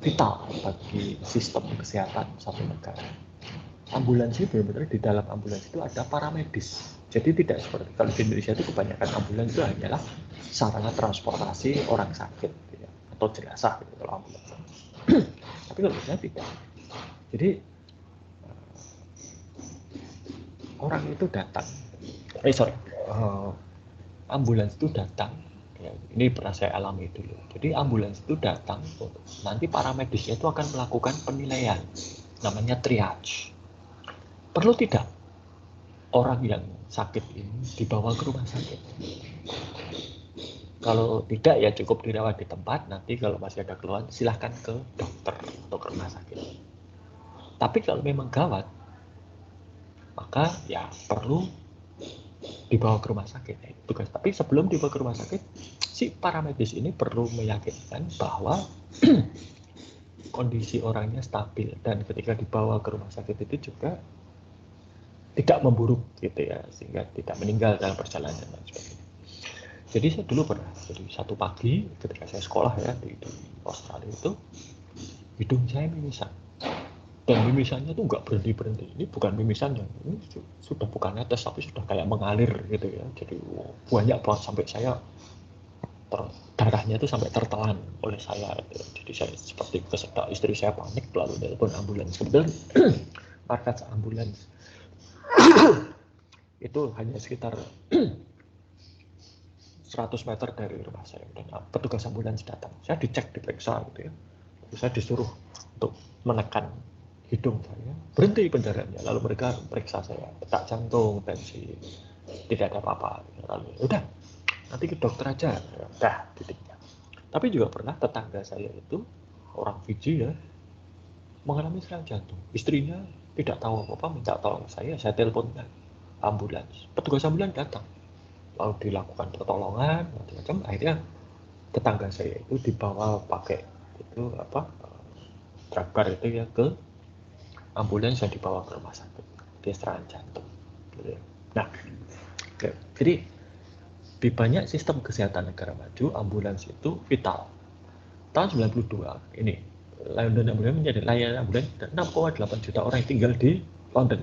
vital bagi sistem kesehatan satu negara. Ambulans itu benar-benar di dalam ambulans itu ada paramedis. Jadi tidak seperti kalau di Indonesia itu kebanyakan ambulans itu hanyalah sarana transportasi orang sakit gitu ya, atau jenazah gitu kalau ambulans. Tapi kalau kita tidak. Jadi orang itu datang. Ambulans itu datang. Ya, ini pernah saya alami dulu. Jadi ambulans itu datang, nanti paramedisnya itu akan melakukan penilaian, namanya triage. Perlu tidak orang yang sakit ini dibawa ke rumah sakit? Kalau tidak ya cukup dirawat di tempat, nanti kalau masih ada keluhan silahkan ke dokter atau ke rumah sakit. Tapi kalau memang gawat, maka ya perlu dibawa ke rumah sakit. Tugas. Tapi sebelum dibawa ke rumah sakit, si paramedis ini perlu meyakinkan bahwa kondisi orangnya stabil dan ketika dibawa ke rumah sakit itu juga tidak memburuk gitu ya, sehingga tidak meninggal dalam perjalanan dan sebagainya. Jadi saya dulu pernah, jadi satu pagi ketika saya sekolah ya di Australia itu, hidung saya mimisan. Dan mimisannya tuh nggak berhenti-berhenti. Ini bukan mimisan yang ini sudah bukan netes tapi sudah kayak mengalir gitu ya. Jadi banyak banget sampai saya darahnya itu sampai tertelan oleh saya. Jadi saya seperti kesedak, istri saya panik lalu telepon ambulans. Kebetulan markas ambulans itu hanya sekitar 100 meter dari rumah saya dan petugas ambulans datang. Saya dicek, diperiksa gitu ya. Lalu saya disuruh untuk menekan hidung saya, berhenti pendarahannya. Lalu mereka periksa saya, detak jantung, tensi, tidak ada apa-apa. Lalu udah, nanti ke dokter aja. Udah, titiknya. Tapi juga pernah tetangga saya itu orang Fiji ya mengalami serangan jantung. Istrinya tidak tahu apa-apa, minta tolong saya telepon ambulans. Petugas ambulans datang. Lalu dilakukan pertolongan macam-macam, akhirnya tetangga saya itu dibawa pakai itu tracker itu ya ke ambulans yang dibawa ke rumah sakit, dia serangan jantung gitu ya. Nah jadi di banyak sistem kesehatan negara maju ambulans itu vital. Tahun 92 ini London Ambulance menjadi layanan ambulans dan 6,8 juta orang yang tinggal di London.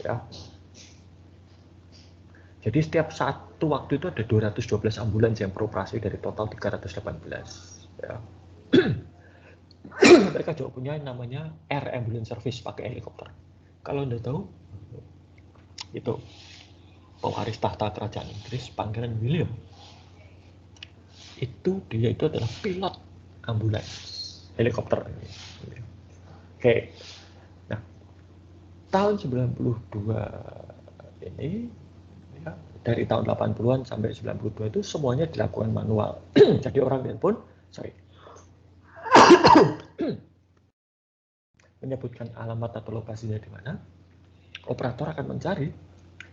ya. Jadi setiap satu waktu itu ada 212 ambulans yang beroperasi dari total 318 ya. Mereka juga punya namanya Air Ambulance Service pakai helikopter. Kalau Anda tahu, itu pewaris tahta kerajaan Inggris, Pangeran William, dia itu adalah pilot ambulans helikopter. Oke. Nah, tahun 92 ini ya, dari tahun 80-an sampai 92 itu semuanya dilakukan manual. Jadi orang telepon, menyebutkan alamat atau lokasinya di mana, operator akan mencari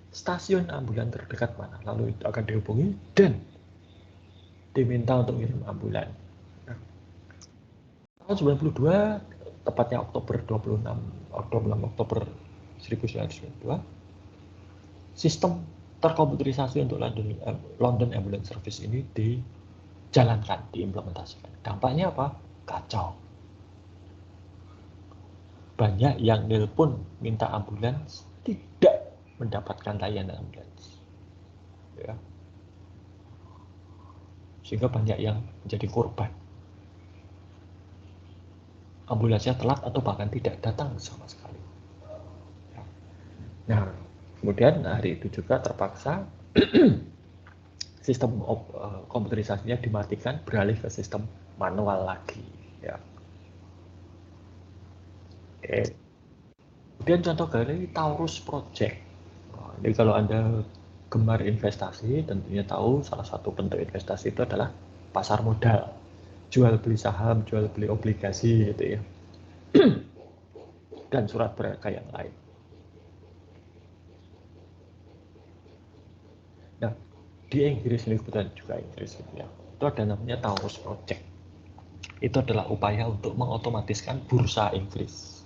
stasiun ambulan terdekat mana, lalu itu akan dihubungi dan diminta untuk ngirim ambulan. Nah, tahun 92, tepatnya Oktober Oktober 1992, sistem terkomputerisasi untuk London Ambulance Service ini dijalankan, diimplementasikan. Dampaknya apa? Kacau. Banyak yang nelpon minta ambulans tidak mendapatkan layanan ambulans. Ya. Sehingga banyak yang menjadi korban. Ambulansnya telat atau bahkan tidak datang sama sekali. Ya. Nah, kemudian hari itu juga terpaksa sistem komputerisasinya dimatikan, beralih ke sistem manual lagi. Ya. Kemudian contoh kali Taurus Project. Jadi kalau Anda gemar investasi, tentunya tahu salah satu bentuk investasi itu adalah pasar modal. Jual beli saham, jual beli obligasi gitu ya. Dan surat berharga yang lain. Nah, di Inggris ini kebetulan juga Inggris gitu ya. Itu ada namanya Taurus Project. Itu adalah upaya untuk mengotomatiskan bursa Inggris.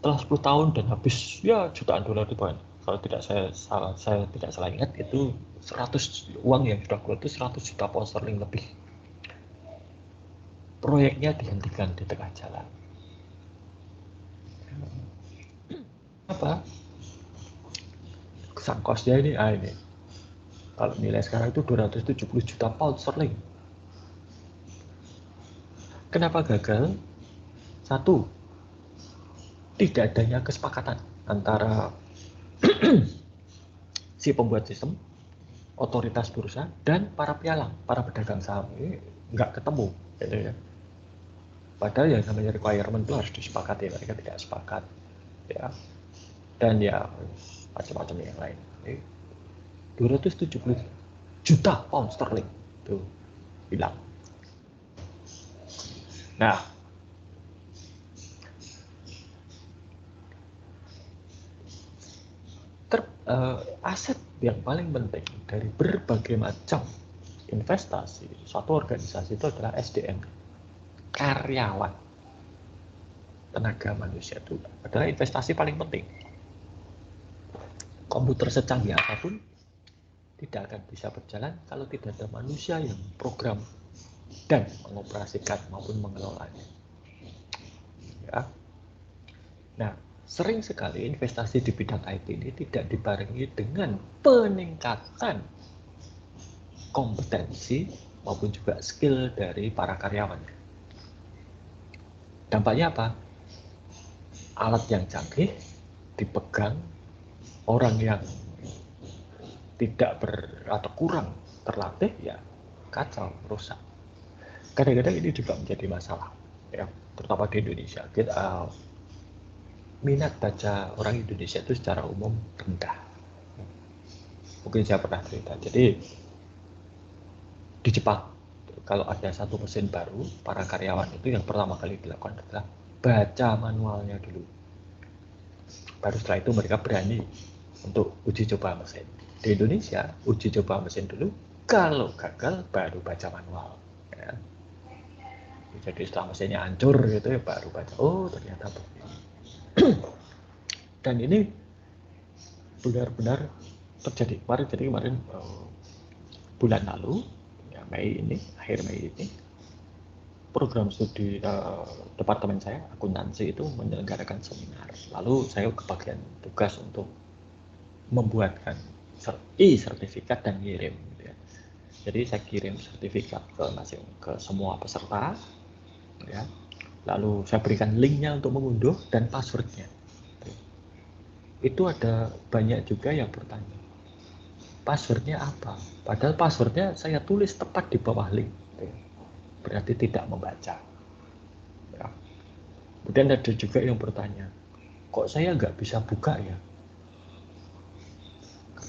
Setelah 10 tahun dan habis ya jutaan dolar di bawah. Kalau tidak saya tidak salah ingat itu 100 uang yang sudah keluar itu 100 juta pound sterling lebih. Proyeknya dihentikan di tengah jalan. Apa? Sang kosnya ini kalau nilai sekarang itu 270 juta pound sterling. Kenapa gagal? Satu, tidak adanya kesepakatan antara si pembuat sistem, otoritas bursa, dan para pialang, para pedagang saham ini nggak ketemu, gitu ya. Padahal yang namanya requirement itu harus disepakati, mereka tidak sepakat, ya. Dan ya macam-macam yang lain. 270 juta pound sterling itu hilang. Nah, aset yang paling penting dari berbagai macam investasi suatu organisasi itu adalah SDM, karyawan, tenaga manusia itu adalah investasi paling penting. Komputer secanggih apapun tidak akan bisa berjalan kalau tidak ada manusia yang program dan mengoperasikan maupun mengelolanya. Ya. Nah, sering sekali investasi di bidang IT ini tidak dibarengi dengan peningkatan kompetensi maupun juga skill dari para karyawan. Dampaknya apa? Alat yang canggih dipegang orang yang tidak atau kurang terlatih, ya kacau, rusak. Kadang-kadang ini juga menjadi masalah, ya, terutama di Indonesia. Minat baca orang Indonesia itu secara umum rendah. Mungkin saya pernah cerita. Jadi di Jepang, kalau ada satu mesin baru, para karyawan itu yang pertama kali dilakukan adalah baca manualnya dulu. Baru setelah itu mereka berani untuk uji coba mesin. Di Indonesia, uji coba mesin dulu, kalau gagal baru baca manual. Ya. Jadi setelah mesinnya hancur gitu ya baru baca, oh ternyata begini. Dan ini benar-benar terjadi. Kemarin bulan lalu, ya Mei ini, akhir Mei ini, program studi departemen saya, akuntansi, itu menyelenggarakan seminar. Lalu saya kebagian tugas untuk membuatkan sertifikat dan ngirim. Gitu ya. Jadi saya kirim sertifikat ke semua peserta, ya. Lalu saya berikan linknya untuk mengunduh dan passwordnya. Itu ada banyak juga yang bertanya, passwordnya apa? Padahal passwordnya saya tulis tepat di bawah link. Berarti tidak membaca. Ya. Kemudian ada juga yang bertanya, kok saya nggak bisa buka ya?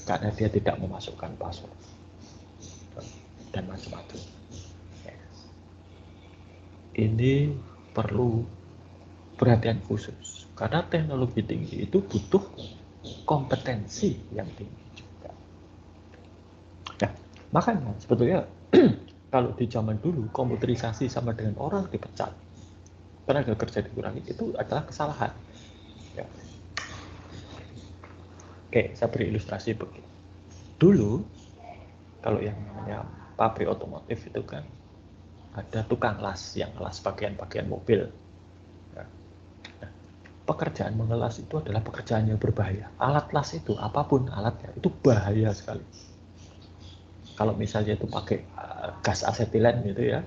Karena dia tidak memasukkan password. Dan macam-macam. Ini perlu perhatian khusus. Karena teknologi tinggi itu butuh kompetensi yang tinggi juga. Nah, makanya sebetulnya kalau di zaman dulu komputerisasi sama dengan orang dipecat, tenaga kerja dikurangi, itu adalah kesalahan. Ya. Oke, saya beri ilustrasi begini. Dulu, kalau yang namanya pabrik otomotif itu kan ada tukang las yang las bagian-bagian mobil. Ya. Nah, pekerjaan mengelas itu adalah pekerjaan yang berbahaya. Alat las itu, apapun alatnya, itu bahaya sekali. Kalau misalnya itu pakai gas asetilen gitu ya,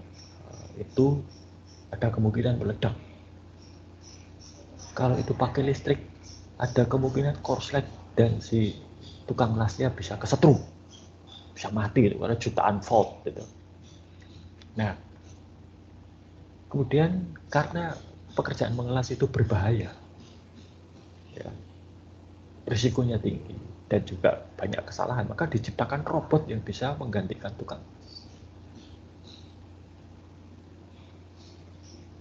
itu ada kemungkinan meledak. Kalau itu pakai listrik, ada kemungkinan korslet dan si tukang lasnya bisa kesetrum, bisa mati gitu, karena jutaan volt gitu. Nah, kemudian karena pekerjaan mengelas itu berbahaya, ya, risikonya tinggi dan juga banyak kesalahan, maka diciptakan robot yang bisa menggantikan tukang.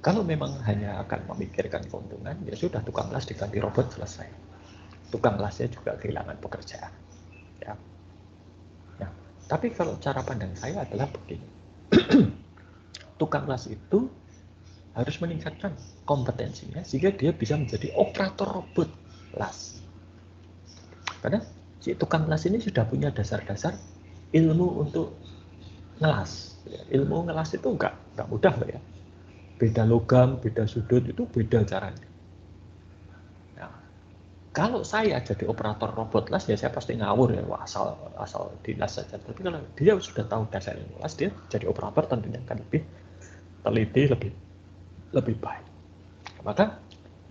Kalau memang hanya akan memikirkan keuntungan, ya sudah, tukang las diganti robot, selesai. Tukang lasnya juga kehilangan pekerjaan. Ya. Nah, tapi kalau cara pandang saya adalah begini. Tukang las itu harus meningkatkan kompetensinya sehingga dia bisa menjadi operator robot las. Karena si tukang las ini sudah punya dasar-dasar ilmu untuk ngelas. Ilmu ngelas itu nggak mudah loh ya. Beda logam, beda sudut, itu beda caranya. Nah, kalau saya jadi operator robot las, ya saya pasti ngawur ya, asal dilas saja. Tapi kalau dia sudah tahu dasar ilmu las, dia jadi operator tentunya akan lebih teliti, lebih baik. Maka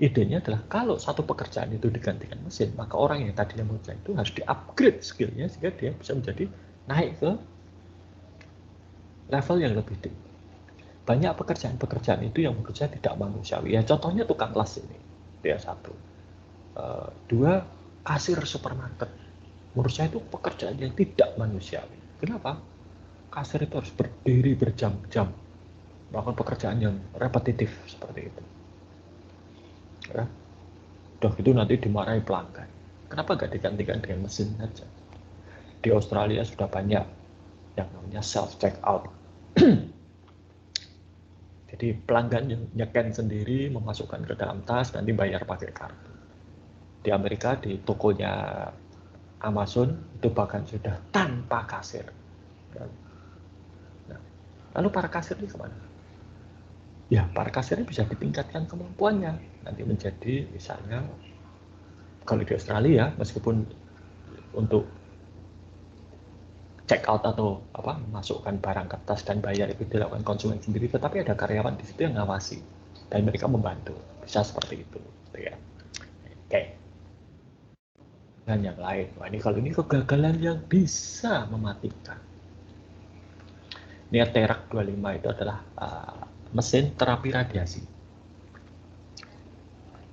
idenya adalah kalau satu pekerjaan itu digantikan mesin, maka orang yang tadinya bekerja itu harus di-upgrade skillnya sehingga dia bisa menjadi naik ke level yang lebih tinggi. Banyak pekerjaan-pekerjaan itu yang menurut saya tidak manusiawi. Ya contohnya tukang las ini, dia satu. Dua, kasir supermarket. Menurut saya itu pekerjaan yang tidak manusiawi. Kenapa? Kasir itu harus berdiri berjam-jam, melakukan pekerjaan yang repetitif seperti itu. Ya. Udah gitu nanti dimarahi pelanggan. Kenapa nggak digantikan dengan mesin saja? Di Australia sudah banyak yang namanya self check out. Jadi pelanggan yang nyeken sendiri, memasukkan ke dalam tas, nanti bayar pakai kartu. Di Amerika, di tokonya Amazon, itu bahkan sudah tanpa kasir. Nah, lalu para kasir ini kemana? Ya, para kasir ini bisa ditingkatkan kemampuannya. Nanti menjadi misalnya, kalau di Australia, meskipun untuk check out atau masukkan barang ke tas dan bayar itu dilakukan konsumen sendiri, tetapi ada karyawan di situ yang ngawasi dan mereka membantu, bisa seperti itu, ya. Oke. Dan yang lain, wah, ini kalau ini kegagalan yang bisa mematikan. Ini Terak 25 itu adalah mesin terapi radiasi.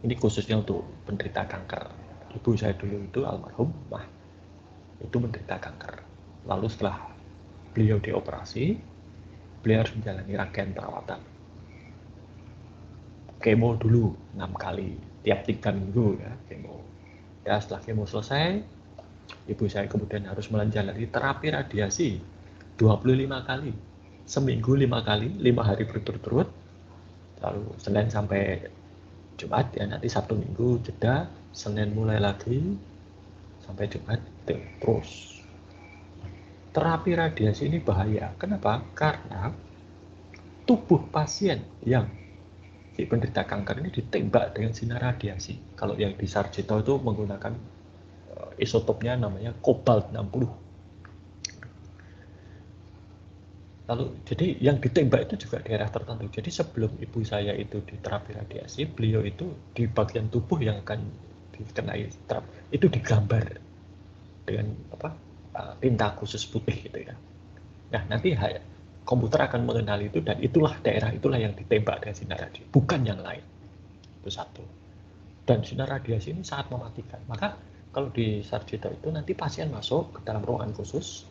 Ini khususnya untuk penderita kanker. Ibu saya dulu itu almarhum, itu menderita kanker. Lalu setelah beliau dioperasi, beliau harus menjalani rangkaian perawatan. Kemo dulu 6 kali, tiap 3 minggu ya, kemo. Ya, setelah kemo selesai, ibu saya kemudian harus menjalani terapi radiasi 25 kali. Seminggu 5 kali, 5 hari berturut-turut. Lalu Senin sampai Jumat, ya nanti Sabtu Minggu jeda, Senin mulai lagi sampai Jumat, terus. Terapi radiasi ini bahaya. Kenapa? Karena tubuh pasien yang si penderita kanker ini ditembak dengan sinar radiasi. Kalau yang di Sarjito itu menggunakan isotopnya namanya kobalt 60. Lalu jadi yang ditembak itu juga daerah tertentu. Jadi sebelum ibu saya itu diterapi radiasi, beliau itu di bagian tubuh yang akan dikenai itu digambar dengan tinta khusus putih gitu ya. Nah nanti komputer akan mengenali itu dan itulah daerah itulah yang ditembak dengan sinar radiasi, bukan yang lain. Itu satu. Dan sinar radiasi ini sangat mematikan. Maka kalau di Sarjito itu nanti pasien masuk ke dalam ruangan khusus,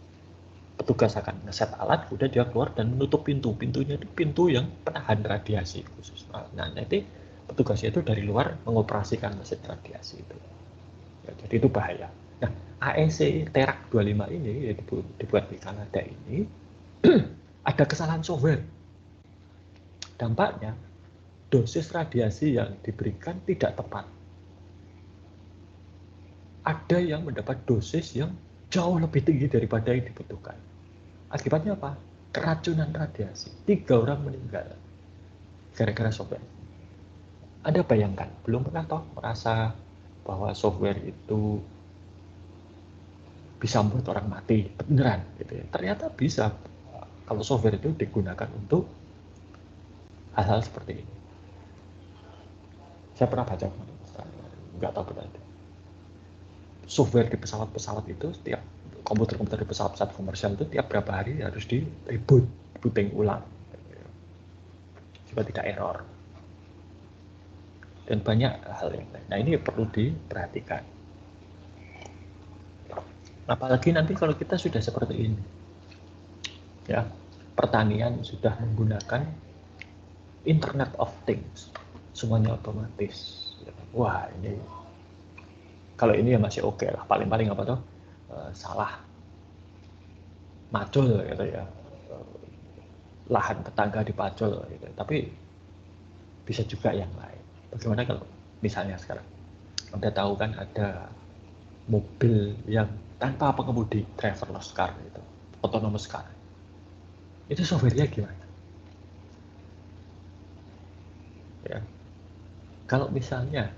petugas akan ngeset alat, udah dia keluar dan menutup pintu. Pintunya itu pintu yang penahan radiasi khusus. Nah nanti petugasnya itu dari luar mengoperasikan mesin radiasi itu. Ya, jadi itu bahaya. Nah AEC Terak 25 ini yang dibuat di Kanada ini ada kesalahan software. Dampaknya dosis radiasi yang diberikan tidak tepat. Ada yang mendapat dosis yang jauh lebih tinggi daripada yang dibutuhkan. Akibatnya apa? Keracunan radiasi. 3 orang meninggal gara-gara software. Anda bayangkan, belum pernah toh merasa bahwa software itu bisa membuat orang mati beneran gitu ya. Ternyata bisa kalau software itu digunakan untuk hal-hal seperti ini. Saya pernah baca, nggak tahu benar. Software di pesawat-pesawat itu setiap komputer-komputer di pesawat-pesawat komersial itu tiap berapa hari harus di reboot, booting ulang supaya tidak error. Dan banyak hal yang lain. Nah ini perlu diperhatikan. Apalagi nanti kalau kita sudah seperti ini, ya pertanian sudah menggunakan Internet of Things, semuanya otomatis. Wah ini kalau ini ya masih oke lah, paling-paling apa tuh salah macul gitu ya, lahan tetangga dipacul gitu. Tapi bisa juga yang lain. Bagaimana kalau misalnya sekarang Anda tahu kan ada mobil yang tanpa pengemudi, driverless car gitu, autonomous car. Itu softwarenya gimana? Ya. Kalau misalnya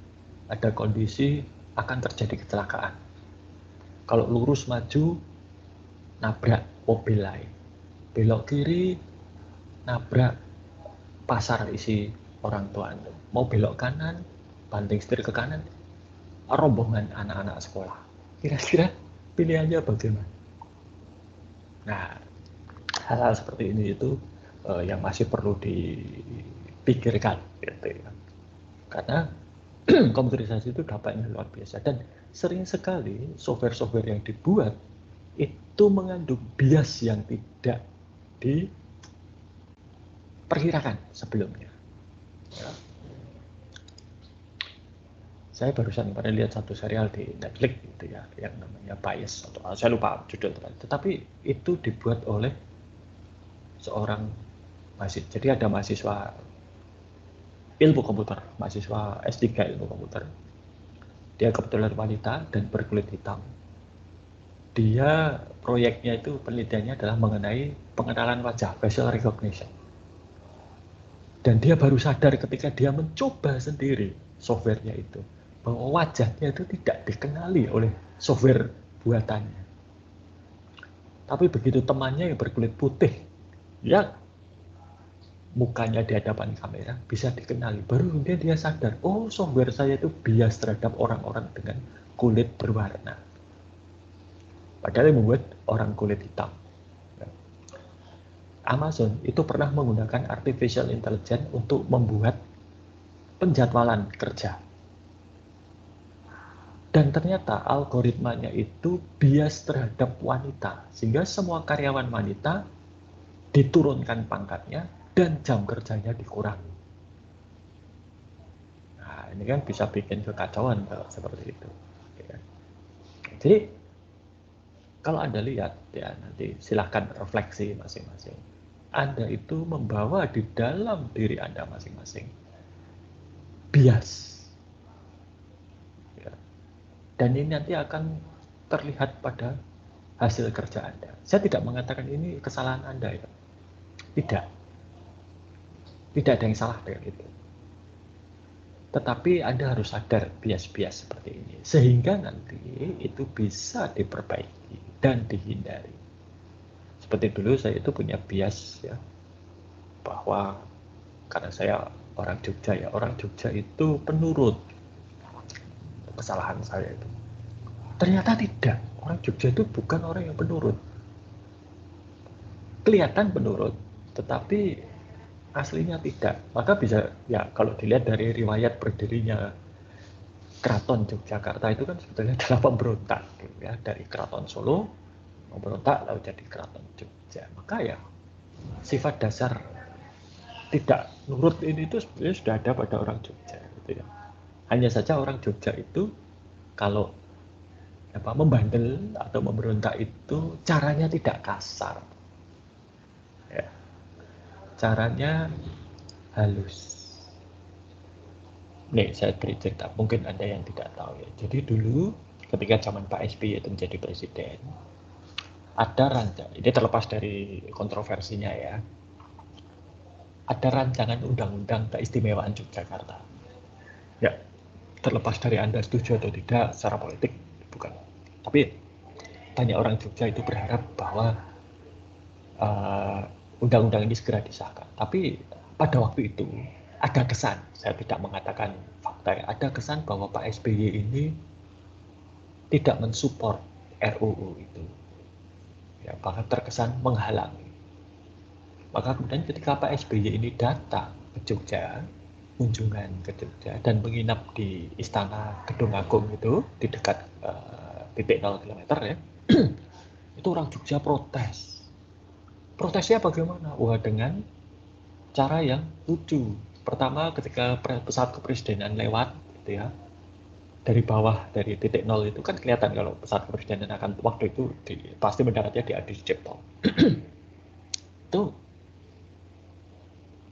ada kondisi akan terjadi kecelakaan, kalau lurus maju nabrak mobil lain, belok kiri nabrak pasar isi orang tua Anda, mau belok kanan banting setir ke kanan rombongan anak-anak sekolah, kira-kira pilihannya bagaimana? Nah hal-hal seperti ini itu yang masih perlu dipikirkan gitu ya. Karena komputerisasi itu dampaknya luar biasa dan sering sekali software-software yang dibuat itu mengandung bias yang tidak diperkirakan sebelumnya. Ya. Saya barusan pernah lihat satu serial di Netflix gitu ya, yang namanya Bias atau saya lupa judulnya, tetapi itu dibuat oleh seorang mahasiswa. Jadi ada mahasiswa ilmu komputer, mahasiswa S3 ilmu komputer. Dia kebetulan wanita dan berkulit hitam. Dia proyeknya itu penelitiannya adalah mengenai pengenalan wajah, facial recognition. Dan dia baru sadar ketika dia mencoba sendiri softwarenya itu, bahwa wajahnya itu tidak dikenali oleh software buatannya. Tapi begitu temannya yang berkulit putih, yang mukanya di hadapan kamera bisa dikenali, baru kemudian dia sadar, oh software saya itu bias terhadap orang-orang dengan kulit berwarna. Padahal yang membuat orang kulit hitam. Amazon itu pernah menggunakan artificial intelligence untuk membuat penjadwalan kerja. Dan ternyata algoritmanya itu bias terhadap wanita, sehingga semua karyawan wanita diturunkan pangkatnya dan jam kerjanya dikurangi. Nah, ini kan bisa bikin kekacauan kalau seperti itu. Jadi kalau Anda lihat ya nanti silahkan refleksi masing-masing. Anda itu membawa di dalam diri Anda masing-masing bias. Ya. Dan ini nanti akan terlihat pada hasil kerja Anda. Saya tidak mengatakan ini kesalahan Anda ya. Tidak. Tidak ada yang salah dengan itu. Tetapi Anda harus sadar bias-bias seperti ini, sehingga nanti itu bisa diperbaiki dan dihindari. Seperti dulu saya itu punya bias ya, bahwa karena saya orang Jogja ya, orang Jogja itu penurut. Kesalahan saya itu. Ternyata tidak, orang Jogja itu bukan orang yang penurut. Kelihatan penurut, tetapi aslinya tidak. Maka bisa ya kalau dilihat dari riwayat berdirinya Keraton Yogyakarta itu kan sebetulnya adalah pemberontak gitu ya, dari Keraton Solo memberontak lalu jadi Keraton Jogja. Maka ya sifat dasar tidak nurut ini itu sebenarnya sudah ada pada orang Jogja gitu ya. Hanya saja orang Jogja itu kalau membandel atau memberontak itu caranya tidak kasar. Ya. Caranya halus. Nih, saya beri cerita, mungkin Anda yang tidak tahu ya. Jadi dulu ketika zaman Pak SBY itu menjadi presiden, ada rancangan, ini terlepas dari kontroversinya ya, ada rancangan undang-undang keistimewaan Yogyakarta. Ya, terlepas dari Anda setuju atau tidak secara politik, bukan. Tapi banyak orang Jogja itu berharap bahwa undang-undang ini segera disahkan. Tapi pada waktu itu ada kesan, saya tidak mengatakan fakta ya, ada kesan bahwa Pak SBY ini tidak mensupport RUU itu. Ya, bahkan terkesan menghalangi. Maka kemudian ketika Pak SBY ini datang ke Jogja, kunjungan ke Jogja dan menginap di Istana Gedung Agung itu di dekat titik 0 km ya, itu orang Jogja protes. Protesnya bagaimana? Wah, dengan cara yang lucu. Pertama ketika pesawat kepresidenan lewat gitu ya, dari bawah dari titik 0 itu kan kelihatan kalau pesawat kepresidenan akan waktu itu pasti mendaratnya di Adi Sucipto. Itu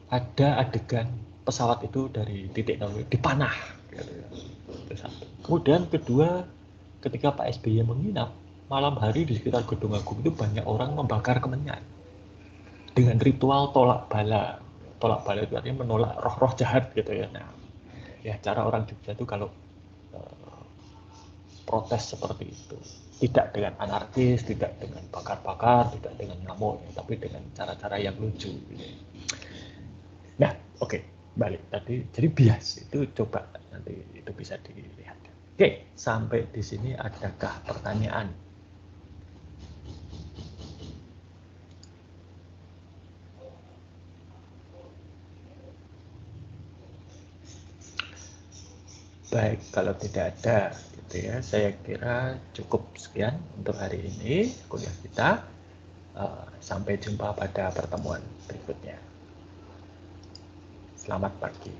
ada adegan pesawat itu dari titik 0 dipanah gitu ya. Itu satu. Kemudian kedua, ketika Pak SBY menginap malam hari di sekitar Gedung Agung itu banyak orang membakar kemenyan dengan ritual tolak bala. Tolak bala itu artinya menolak roh-roh jahat gitu ya. Nah, ya cara orang Jogja itu kalau protes seperti itu, tidak dengan anarkis, tidak dengan bakar-bakar, tidak dengan ngamuk, tapi dengan cara-cara yang lucu. Nah, oke, balik tadi. Jadi bias itu coba nanti itu bisa dilihat. Oke, sampai di sini adakah pertanyaan? Baik, kalau tidak ada, gitu ya, saya kira cukup sekian untuk hari ini kuliah kita. Sampai jumpa pada pertemuan berikutnya. Selamat pagi.